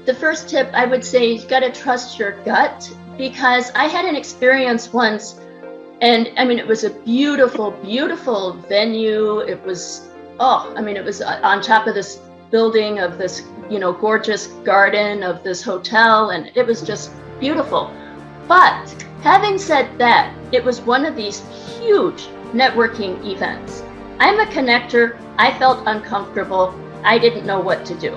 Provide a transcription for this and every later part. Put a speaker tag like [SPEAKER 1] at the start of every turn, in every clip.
[SPEAKER 1] the first tip I would say, you got to trust your gut, because I had an experience once, and I mean, it was a beautiful, beautiful venue. It was, it was on top of this building of this, gorgeous garden of this hotel, and it was just beautiful. But having said that, it was one of these huge networking events. I'm a connector. I felt uncomfortable. I didn't know what to do.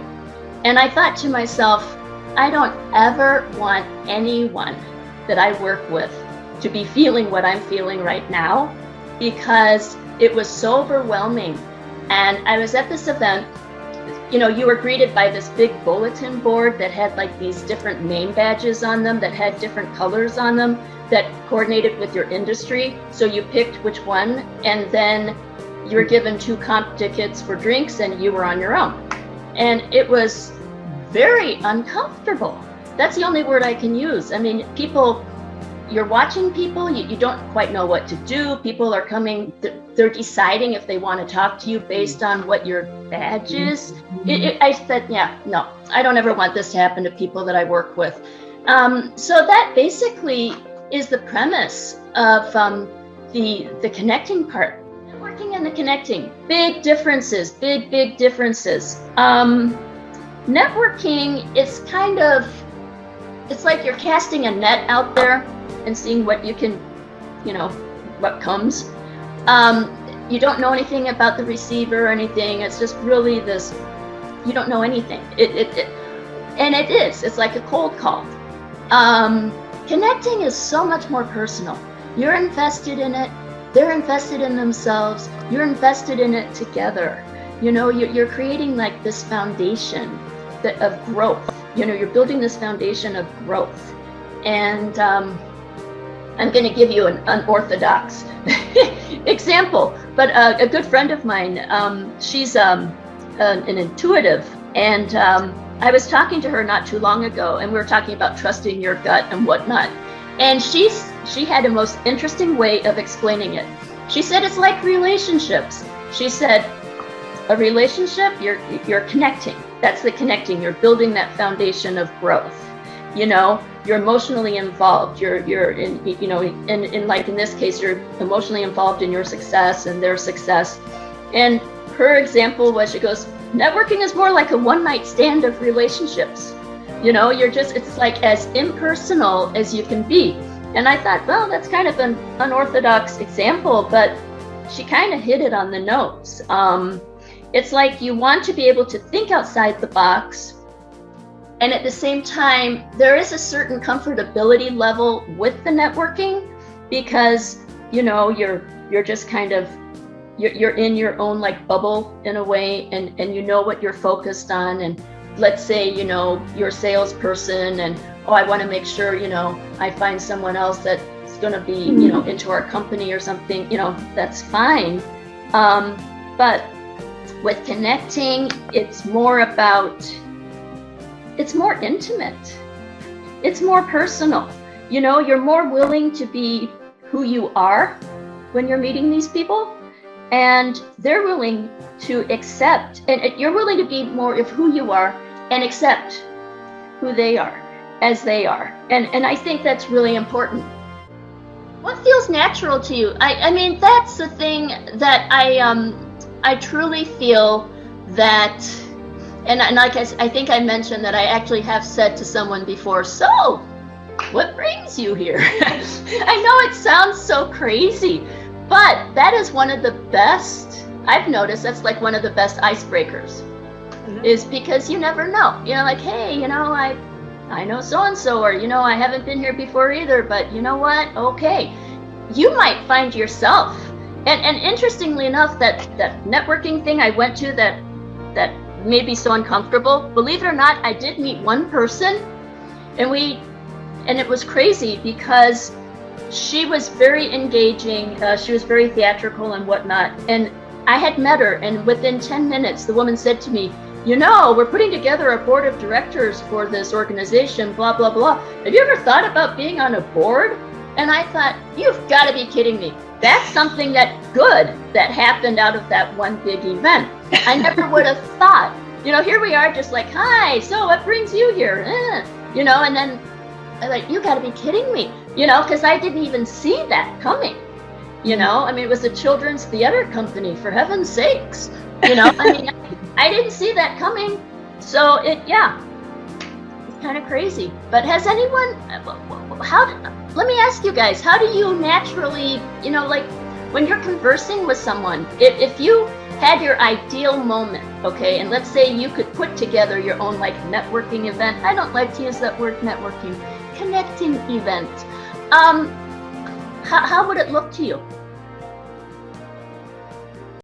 [SPEAKER 1] And I thought to myself, I don't ever want anyone that I work with to be feeling what I'm feeling right now, because it was so overwhelming. And I was at this event, you were greeted by this big bulletin board that had like these different name badges on them that had different colors on them that coordinated with your industry. So you picked which one, and then you were given 2 comp tickets for drinks, and you were on your own. And it was very uncomfortable. That's the only word I can use. I mean, you're watching people, you don't quite know what to do. People are coming, they're deciding if they want to talk to you based on what your badge is. I said, no, I don't ever want this to happen to people that I work with. So that basically is the premise of the connecting part. Networking and the connecting, big differences, big differences. Networking is it's like you're casting a net out there and seeing what you can, what comes. You don't know anything about the receiver or anything. It's just really this, you don't know anything. It's like a cold call. Connecting is so much more personal. You're invested in it. They're invested in themselves. You're invested in it together. You're creating like this foundation of growth. You're building this foundation of growth. And I'm going to give you an unorthodox example, but a good friend of mine, she's an intuitive, and I was talking to her not too long ago, and we were talking about trusting your gut and whatnot. And she had a most interesting way of explaining it. She said it's like relationships. She said, a relationship, you're connecting. That's the connecting. You're building that foundation of growth. You're emotionally involved. You're in like in this case, you're emotionally involved in your success and their success. And her example was, she goes, networking is more like a one-night stand of relationships. It's like as impersonal as you can be. And I thought, well, that's kind of an unorthodox example, but she kind of hit it on the nose. It's like you want to be able to think outside the box, and at the same time, there is a certain comfortability level with the networking, because you're just kind of you're in your own like bubble in a way, and you know what you're focused on. And let's say you're a salesperson, and I want to make sure I find someone else that's going to be into our company or something. That's fine. But with connecting, it's more intimate. It's more personal. You're more willing to be who you are when you're meeting these people, and they're willing to accept, and you're willing to be more of who you are and accept who they are as they are. And I think that's really important. What feels natural to you? I mean, that's the thing that I truly feel that, and like I think I mentioned that I actually have said to someone before, so what brings you here? I know it sounds so crazy, but that is one of the best, I've noticed that's like one of the best icebreakers, is because you never know. Like, hey, I know so-and-so, or, I haven't been here before either, but you know what? Okay. You might find yourself. And interestingly enough, that networking thing I went to that made me so uncomfortable, believe it or not, I did meet one person, and it was crazy because she was very engaging. She was very theatrical and whatnot. And I had met her, and within 10 minutes, the woman said to me, we're putting together a board of directors for this organization, blah, blah, blah. Have you ever thought about being on a board? And I thought, you've got to be kidding me. That's something that happened out of that one big event. I never would have thought, here we are just like, hi, so what brings you here? And then I'm like, you gotta be kidding me, because I didn't even see that coming. I mean, it was a children's theater company, for heaven's sakes. I mean, I didn't see that coming. So it's kind of crazy. But has anyone, let me ask you guys, how do you naturally, like when you're conversing with someone, if you had your ideal moment, okay, and let's say you could put together your own like networking event. I don't like to use that word networking, connecting event. How would it look to you?